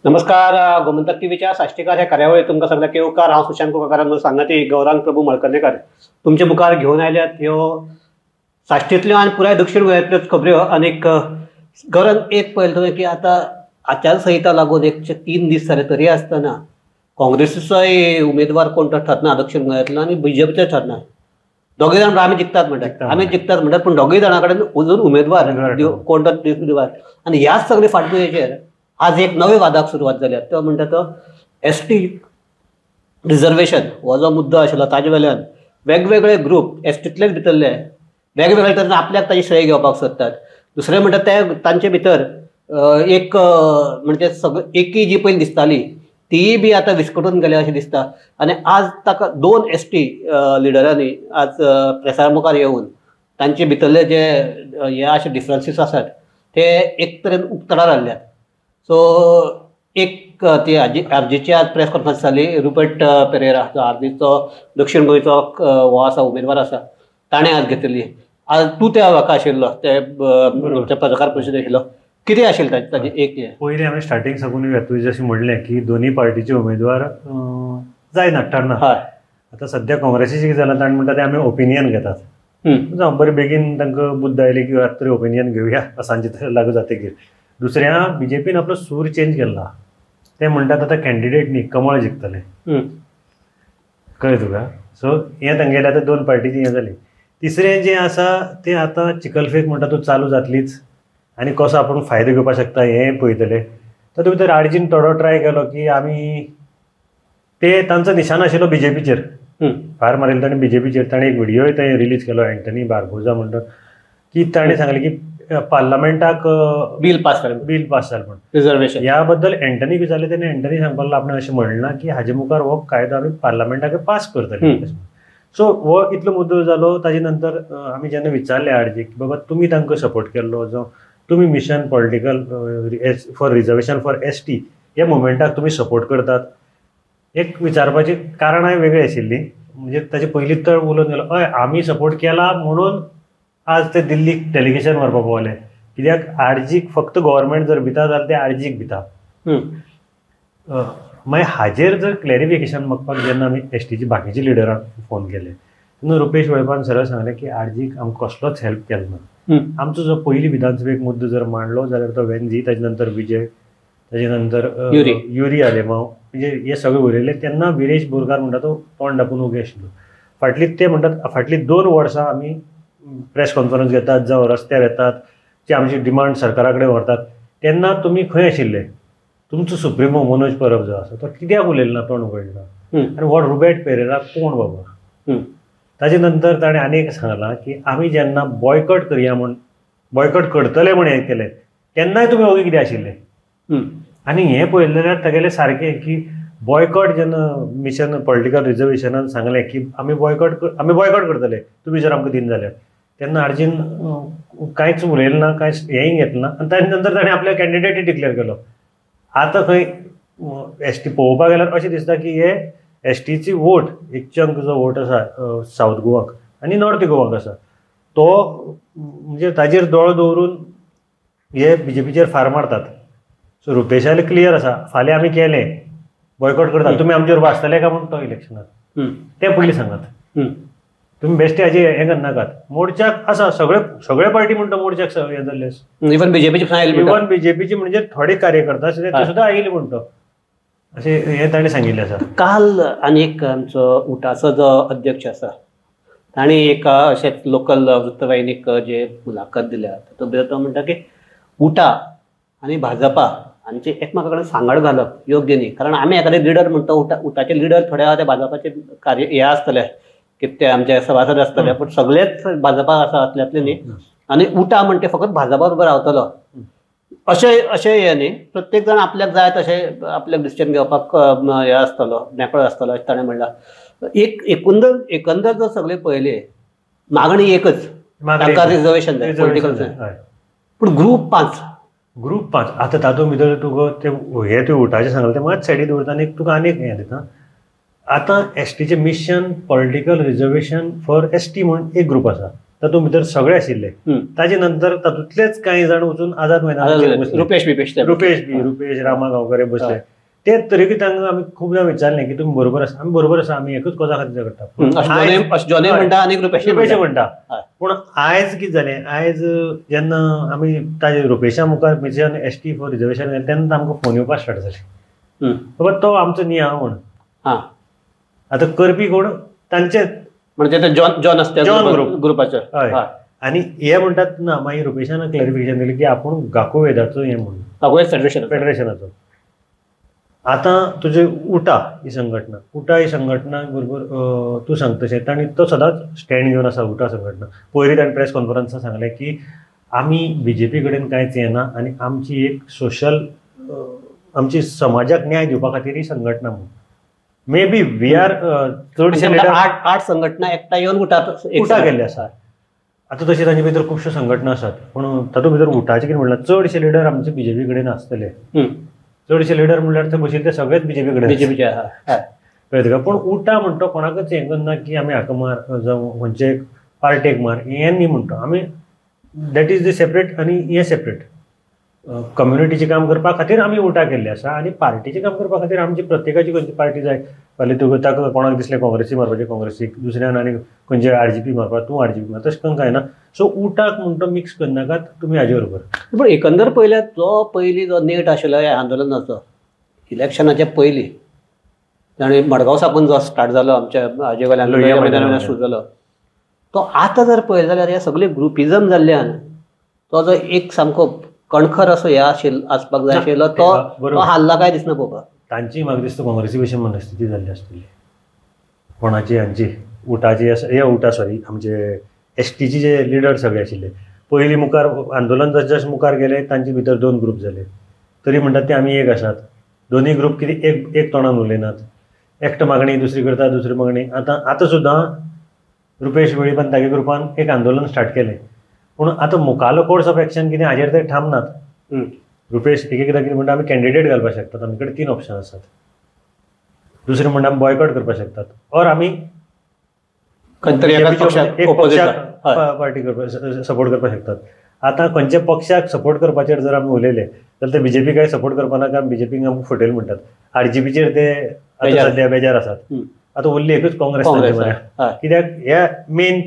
नमस्कार. गोमंतक टीव्हीच्या साश्टीकार ह्या कार्यावळीत तुमकां सगळ्यांक येवकार. हांव सुशांत कुकारान सांगती गौरांग प्रभू मळकर्णेकार तुमचे मुखार घेवन आयल्यात ह्यो साश्टींतल्यो आनी पुराय दक्षिण गोंयांतल्योच खबऱ्यो. आनीक गौरांग एक पळयलें तुवें की आतां आचारसंहिता लागून 103 दीस जाले तरी आसतना काँग्रेसीचोय उमेदवार कोण तो ठरना दक्षिण गोंयांतलो आनी बीजेपीचो ठरना. दोगूय जाण आमी जिखतात म्हणटात पूण दोगूय जाणां कडेन अजून उमेदवार कोण तो दिवपाक. आनी ह्याच सगळे फाटभुंयेचेर आज एक नवे वादाक सुरवात जाल्या. तो म्हणटा तो एसटी रिजर्वेशन हो जो मुद्दो आशिल्लो ताजे वयल्यान वेगवेगळे ग्रूप एसटींतलेच भितरले वेगवेगळे तरेन आपल्याक ताची श्रेय घेवपाक सोदतात. दुसरे म्हणटा ते तांचे भितर एक म्हणजे एकी जी पयली दिसताली ती बी आतां विस्कटून गेल्या अशें दिसता. आनी आज ताका 2 एसटी लिडरांनी आज प्रेसार मुखार येवन तांचे भितरले जे हे अशे डिफरन्सीस आसात ते एक तरेन उक्तडार हाडल्यात. सो एक ती आरजीची आज प्रेस कॉन्फरन्स जाली. रुपर्ट पेरेरा जो आरजीचो दक्षिण गोंयचो हो आसा उमेदवार आसा ताणें आज घेतिल्ली. आज तूं त्या हाका आशिल्लो ते पत्रकार परिशदेक आशिल्लो. कितें आशिल्लें ताजें एक पयलीं हांवें स्टार्टींग साकून तुवें जशें म्हणलें की दोनी पार्टीचे उमेदवार जायनात ठरना. हय आतां सद्या काँग्रेसीचें कितें जालां ताणें म्हणटा तें आमी ओपिनियन घेतात. जावं बरें बेगीन तांकां बुद्द आयली की आतां तरी ओपिनियन घेवया सांजे लागू जातकीर. दुसऱ्या बीजेपीन आपलो सूर चेंज केला. ते म्हणटात आतां कॅन्डिडेट न्ही कमळ जिखतले. कळ्ळें तुका. सो हें तांगेलें आतां 2 पार्टीची हें जाली. तिसरें जें आसा तें आतां चिकलफेक म्हणटा तो चालू जातलीच आनी कसो आपूण फायदो घेवपाक शकता हें पळयतले. तातूंत भितर आरजीन थोडो ट्राय केलो की आमी ते तांचो निशाण आशिल्लो बीजेपीचेर फार मारिल्लो ताणें बीजेपीचेर. ताणें एक व्हिडियोय थंय रिलीज केलो एंटनी बार्बोजा म्हणटा की ताणें सांगलें की पार्लमेंटाक बिल पास जालें म्हण रिजर्वेशन. ह्या बद्दल एंटनीक विचारलें तेणें एंटनी सांगपाक लागलो आपणें अशें म्हणना की हाजे मुखार हो कायदो आमी पार्लमेंटाक पास करतले. सो हो इतलो मुद्दो जालो. ताजे नंतर आमी जेन्ना विचारलें आरजीक की बाबा तुमी तांकां सपोर्ट केल्लो जो तुमी mission political for reservation for ST ह्या मुवमेंटाक तुमी सपोर्ट करतात. एक विचारपाची कारणाय वेगळी आशिल्ली. म्हणजे ताचे पयलींच तर उलोवन गेलो हय आमी सपोर्ट केला म्हणून आज ते दिल्लीक डेलिगेशन व्हरपाक पावले. कित्याक आरजीक फक्त गव्हर्मेंट जर भिता जाल्यार ते आरजीक भिता. मागीर हाजेर जर क्लॅरिफिकेशन मागपाक जेन्ना आमी एसटीची बाकीची लिडरांक फोन केले तेन्ना रुपेश वळपान सरळ सांगलें की आरजीक आमकां कसलोच हेल्प केलो ना. आमचो जो पयली विधानसभेक मुद्दो जर मांडलो जाल्यार तो वेंझी ताजे नंतर विजय ताजे नंतर युरी आलेमांव म्हणजे हे सगळे उरयले तेन्ना विरेश बोरकार म्हणटा तो तोंड धांपून उबे आशिल्लो. ते म्हणटात फाटलीं 2 वर्सां आमी प्रेस कॉन्फरन्स घेतात जावं रस्त्यार येतात जे आमची डिमांड सरकारा कडेन व्हरतात तेन्ना तुमी खंय आशिल्ले. तुमचो सुप्रिमो मनोज परब जो आसा तो कित्याक उलयलो ना तोंड उगडना. आनी हो रुबर्ट पेरेरा कोण बाबा. ताजे नंतर ताणें आनी एक सांगलां की आमी जेन्ना बॉयकॉट करया म्हण बॉयकॉट करतले म्हण हें केलें तेन्नाय तुमी ओगे कितें आशिल्ले. आनी हें पळयलें जाल्यार तागेलें सारकें की बॉयकॉट जेन्ना मिशन पॉलिटिकल रिजर्वेशनान सांगलें की आमी बॉयकॉट करतले तुमी जर आमकां दिन जाल्यार तेन्ना आरजीन कांयच उलयलें ना कांयच हेंय घेतलें ना. आनी ताजे नंतर ताणें आपल्या कॅन्डिडेटूय डिक्लेअर केलो. आतां खंय एसटी पळोवपाक गेल्यार अशें दिसता की हे एसटीची वोट एक चंक जो वोट आसा सावथ गोवाक आनी नॉर्थ गोवाक आसा तो म्हणजे ताजेर दोळो दवरून हे बीजेपीचेर फार मारतात. सो रुपेशाले क्लियर आसा फाल्यां आमी केलें बॉयकॉट करतात तुमी आमचेर वाचतले काय म्हणून तो इलेक्शनात ते पयलीं सांगात. तुमी बेश्टे हाजे हें करनाकात. मोर्चाक आसा सगळे पार्टी म्हणटा मोर्चाक हें जाल्ले इवन बीजेपीची म्हणजे थोडे कार्यकर्ता ते सुद्दां आयिल्ले म्हणटा अशें हें ताणें सांगिल्लें आसा. काल आनी एक आमचो उटाचो जो अध्यक्ष आसा ताणें एक अशेंच लोकल वृत्तवाहिनीक जे मुलाखत दिल्या तातूंत भितर तो म्हणटा की उटा आनी भाजपा हांचे एकमेका कडेन सांगड घालप योग्य न्ही. कारण आमी एखादे लिडर म्हणटा उटाचे लिडर थोडे आहा ते भाजपाचे हे आसतले कितें ते आमचे सभासद आसतले पूण सगळेच भाजपा आसा असल्यातले न्ही. आनी उटा म्हणटा फकत भाजपा बरोबर रावतलो अशें हें न्ही. प्रत्येक जाण आपल्याक जाय तशें आपल्याक डिसिजन घेवपाक हें आसतलो मेकळो आसतलो अशें ताणें म्हणलां. एकंदर जर सगळे पळयले मागणी एकच तांकां रिजर्वेशन जाय पॉलिटिकल पूण ग्रूप 5 आतां तातूंत भितर तुका हें तुवें उठाचें सांगलें तें मात सायडीक दवरता आनी तुका आनीक हें दिता. आतां एसटीचें mission political reservation for ST म्हूण एक ग्रूप आसा तातूंत भितर सगळे आशिल्ले. ताजे नंतर तातूंतलेच कांय जाण वचून आझाद मैदानाचेर रुपेश रामा गांवकरे बसले. ते तरीकी तांकां आमी खूबदां विचारलें की तुमी बरोबर आसा. आमी बरोबर आसा, आमी एकूच कॉजा खातीर करता म्हणटा. पूण आयज कितें जालें, आयज जेन्ना आमी ताजे रुपेशा मुखार मिशन ST फॉर रिजर्वेशन घालें तेन्ना आमकां फोन येवपाक स्टार्ट जाले. बाबा तो आमचो न्ही आहा म्हूण. आतां करपी कोण तांचे म्हणजे जॉन ग्रुपाचे. हय. आनी हे म्हणटात ना, मागीर रुपेशान क्लॅरिफिकेशन दिलें की आपूण गाकोवेदाचो हें म्हणून फेडरेशनाचो. आतां तुजे उटा ही संघटना बरोबर तूं सांगता तशें तांणी तो सदांच स्टँड घेवन आसा. उटा संघटना पयलीं ताणें प्रेस कॉन्फरन्सांत सांगलें की आमी BJP कडेन कांयच येना आनी आमची एक सोशल आमची समाजाक न्याय दिवपा खातीर ही संघटना म्हणून. मे बी वी आर चडशे आठ संघटना एकठांय येवन उटा गेल्ले आसा. आतां तशें तांचे भितर खुबश्यो संघटना आसात, पूण तातूंत भितर उटाचें कितें म्हणल्यार चडशे लिडर आमचे BJP कडेन आसतले. चडशे लिडर म्हणल्यार ते बशिल्ले सगळेच BJP कडेन कळटा का. पूण उटा म्हणटा कोणाकच हें करना की आमी हाका मार जावं खंयचे पार्टेक मार हें न्ही म्हणटा आमी. दॅट इज द सेपरेट आनी हें सेपरेट. कम्युनिटीचें काम करपा खातीर आमी उटा केल्ले आसा आनी पार्टीचें काम करपा खातीर आमची प्रत्येकाची खंयची पार्टी जाय. फाल्यां तुका ताका कोणाक दिसलें काँग्रेसी मारपाचें काँग्रेसीक, दुसऱ्यान आनी खंयचे RGP मारपा तूं RGP मार, तशें करून कांय ना. सो उटाक म्हणटा मिक्स करनाकात तुमी हाजे बरोबर. पूण एकंदर पळयल्यार जो पयलीं जो नेट आशिल्लो ह्या आंदोलनाचो इलेक्शनाच्या पयलीं आनी मडगांव साकून जो स्टार्ट जालो आमच्या हाजे वयल्यान सुरू जालो तो आतां जर पळयत जाल्यार हे सगळे ग्रुपिजम जाल्ल्यान तो जो एक सामको कणखर असो हे आसपाक जाय आशिल्लो तो हाल्ला काय दिसना पळोवपाक. तांची म्हाका दिसता काँग्रेसी भशेन मनस्थिती जाल्ली आसतली कोणाची हांची उटाची हे उटा सॉरी आमचे STचे जे लिडर सगळे आशिल्ले. पयलीं मुखार आंदोलन जशें मुखार गेले तांचे भितर 2 ग्रूप जाले. तरी म्हणटात ते आमी एक आसात. दोनूय ग्रूप कितें एक तोंडान उलयनात. एकटो मागणी दुसरी करता, दुसरी मागणी. आतां सुद्दां रुपेश वेळीपान तागे ग्रुपान एक आंदोलन स्टार्ट केलें. पूण आतां मुखालो कोर्स ऑफ एक्शन कितें हाजेर ते ठाम नात. रुपेश एकदां कितें म्हणटा आमी कॅन्डिडेट घालपाक शकतात, आमी कडेन 3 ऑप्शन आसात. दुसरें म्हणटा आमी बॉयकॉट करपाक शकतात ऑर आमी पार्टी सपोर्ट करपाक शकतात. आतां खंयच्या पक्षाक सपोर्ट करपाचेर जर आमी उलयले जाल्यार ते BJP काय सपोर्ट करपाना कारण BJPक आमकां फुटयले म्हणटात. RGPचेर ते आतां सद्या बेजार आसात. आतां उरली एकूच काँग्रेस कित्याक ह्या मेन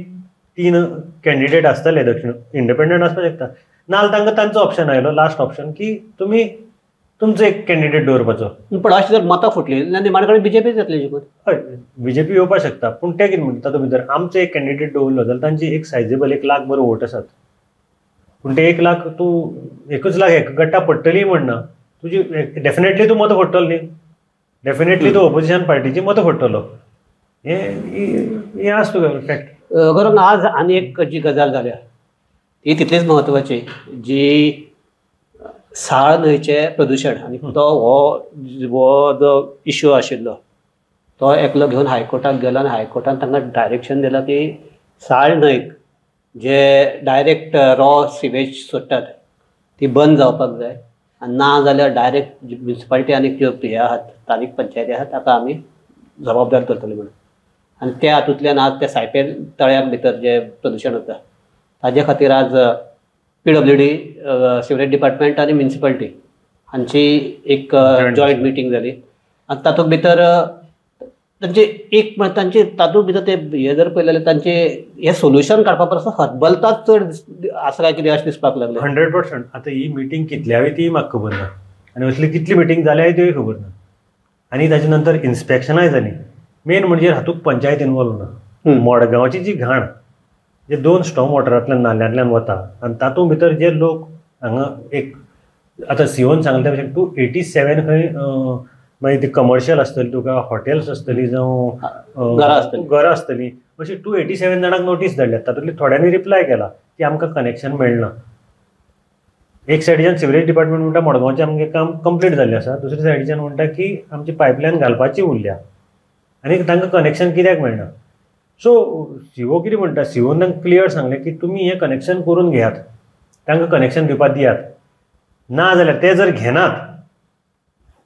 3 कॅन्डिडेट आसतले दक्षिण इंडिपेंडंट आसपाक शकता. नाजाल्यार तांकां तांचो ऑप्शन आयलो लास्ट ऑप्शन की तुमी तुमचो एक कॅन्डिडेट दवरपाचो. पूण अशें जर मतां फुटली जाल्यार निमाणे कडेन BJP जातली जिखून. हय BJP येवपाक शकता पूण ते कितें म्हणटा तातूंत भितर आमचो एक कॅन्डिडेट दवरलो जाल्यार तांची एक सायजेबल 1 लाख बरो वोट आसात. पूण ते 1 लाख तूं एकूच लाख एक गट्टा पडटली म्हणना. तुजी डेफिनेटली तूं मतां फोडटलो न्ही. डेफिनेटली तूं ऑपोजिशन पार्टीची मतां फोडटलो. हें आसा तुका फॅक्ट. खरोन आज आनी एक जी गजाल जाल्या ती तितलीच म्हत्वाची जी साळ न्हंयचें प्रदुशण आनी तो हो जो इश्यू आशिल्लो तो एकलो घेवन हायकोर्टाक गेलो आनी हायकोर्टान तांकां डायरेक्शन दिलां की साळ न्हंयक जे डायरेक्ट रॉ सिवेज सोडटात ती बंद जावपाक जाय आनी ना जाल्यार डायरेक्ट म्युनिसिपालिटी आनी ज्यो हे आहात स्थानीक पंचायती आहात ताका आमी जबाबदार करतले म्हणून. आनी त्या हातूंतल्यान आज त्या सायपेल तळ्याक भितर जे प्रदुशण जाता ताजे खातीर आज PWD सिवरेज डिपार्टमेंट आनी म्युनिसिपालिटी हांची एक जॉयंट मिटींग जाली आनी तातूंत भितर तांचे एक तांचे तातूंत भितर ते हे जर पळयलें जाल्यार तांचे हे सोल्युशन काडपा परस हतबलताच चड आसा काय कितें अशें दिसपाक लागलें. 100%. आतां ही मिटींग कितल्यावी ती म्हाका खबर ना आनी असली कितली मिटींग जाल्याय त्योय खबर ना. आनी ताचे नंतर इन्स्पेक्शनाय जाली. मेन म्हणजे हातूंत पंचायत इनवॉल्व ना. मडगांवची जी घाण जे 2 स्टॉम वॉटरांतल्यान नाल्यांतल्यान वता आनी तातूंत भितर जे लोक हांगा एक आतां COन सांगलें त्या भशेन 287 खंय मागीर ती कमर्शियल आसतली तुका हॉटेल्स आसतली जावं घरां आसतली अशी 287 जाणांक नोटीस धाडल्यात. तातूंतली थोड्यांनी रिप्लाय केला की आमकां कनेक्शन मेळना. एक सायडीच्यान सिवरेज डिपार्टमेंट म्हणटा मडगांवचें आमचें काम कंप्लीट जाल्लें आसा. दुसरे सायडीच्यान म्हणटा की आमची पायपलायन घालपाची उरल्या आनी तांकां कनेक्शन कित्याक मेळना. सो CO कितें म्हणटा COन तांकां क्लियर सांगलें की तुमी हें कनेक्शन करून घेयात तांकां कनेक्शन दिवपाक दियात. ना जाल्यार ते जर घेनात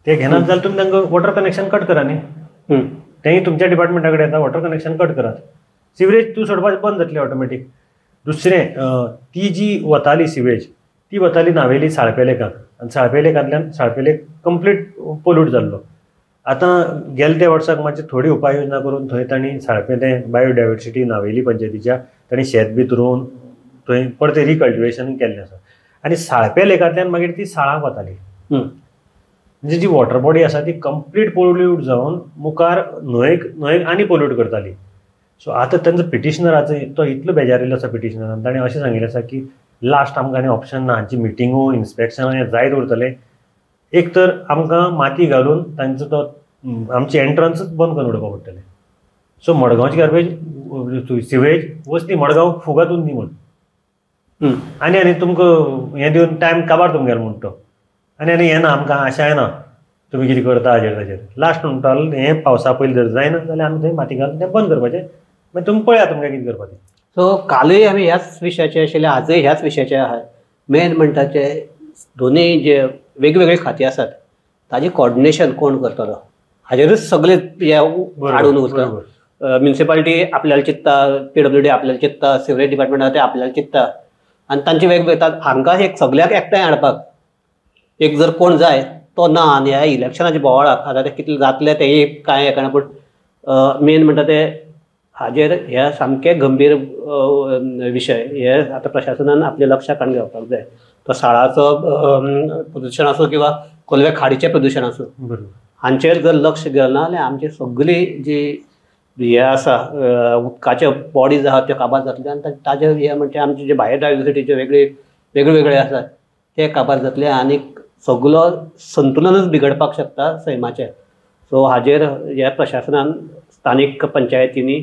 जाल्यार तुमी तांकां वॉटर कनेक्शन कट करा न्ही. तेंय तुमच्या डिपार्टमेंटा कडेन येता वॉटर कनेक्शन कट करात. सिवरेज तूं सोडपाचें बंद जातलें ऑटोमॅटीक. दुसरें ती जी वताली सिवेज ती वताली नावेली साळपेलेकांत आनी साळपेलेकांतल्यान साळपेलेक कंप्लीट पोल्यूट जाल्लो. आतां गेल्या त्या वर्साक मातशी थोडी उपाय योजना करून थंय तांणी साळपेले बायोडायवर्सिटी नावेली पंचायतीच्या तांणी शेत बी रोवन थंय परते रिकल्टिवेशन केल्लें आसा. आनी साळपेलेकांतल्यान मागीर ती साळाक वताली. म्हणजे जी वॉटर बॉडी आसा ती कंप्लीट पोल्यूट जावन मुखार न्हंयक आनी पोल्यूट करताली. सो आतां तांचो पिटिशनराचो तो इतलो बेजारिल्लो आसा पिटिशनरान. ताणें अशें सांगिल्लें आसा की लास्ट आमकां आनी ऑप्शन ना, हांची मिटिंगो इन्स्पेक्शन हें जायत उरतलें. एक तर आमकां माती घालून तांचो तो आमची एंट्रन्सच बंद करून उडोवपाक पडटलें. सो मडगांवची गार्बेज सिवेज वचती मडगांव फुगातून न्ही म्हण आनी तुमकां हें दिवन टायम काबार तुमगेलो म्हणटा तो आनी हें ना आमकां आशा येना तुमी कितें करता हाजेर ताजेर. लास्ट म्हणटालो हें पावसा पयलीं जर जायना जाल्यार आमी थंय माती घालून तें बंद करपाचें. मागीर तुमी पळया तुमकां कितें करपाचें. सो कालूय आमी ह्याच विशयाचे आशिल्ले, आजय ह्याच विशयाचे आहात. मेन म्हणटा ते दोनूय जे वेगवेगळे खाती आसात ताजें कॉर्डिनेशन कोण करतलो हाजेरूच सगळे हे हाडून उरता. म्युनिसिपालिटी आपल्याला चित्ता, PWD आपल्याला चित्ता, सिवरेज डिपार्टमेंट ते आपल्याला चित्ता आनी तांचे वेगवेगळे हांकां एक सगळ्याक एकठांय हाडपाक एक जर कोण जाय तो ना. आनी ह्या इलेक्शनाच्या बोवाळाक आतां ते कितले जातले ते कांय हें कळना. पूण मेन म्हणटा ते हाजेर हे सामके गंभीर विशय हे आतां प्रशासनान आपल्या लक्षाक हाडून घेवपाक जाय. तो साळाचो प्रदुशण आसूं किंवा कोलवे खाडीचें प्रदुशण आसूं, हांचेर जर लक्ष गेलें ना जाल्यार आमची सगळी जी हे आसा उदकाचे बॉडीज आहात त्यो काबार जातल्यो. आनी ताजे हे म्हणजे आमचे जे बायोडायवर्सिटीचे वेगवेगळे आसात ते काबार जातले आनी सगळो संतुलनच बिगडपाक शकता सैमाचें. सो हाजेर ह्या प्रशासनान स्थानीक पंचायतींनी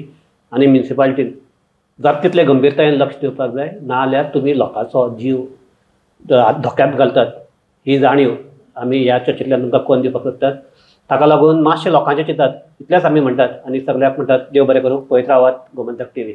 आनी म्युनिसिपालिटीन जाता तितले गंभीरतायेन लक्ष दिवपाक जाय. नाजाल्यार तुमी लोकांचो जीव धोक्यांत घालतात ही जाणीव आमी ह्या चर्चेंतल्यान तुमकां कळोवन दिवपाक सोदतात. ताका लागून मातशें लोकांचें चिंतात इतलेंच आमी म्हणटात आनी सगळ्याक म्हणटात देव बरें करूं. पळयत रावात गोमंतक TV.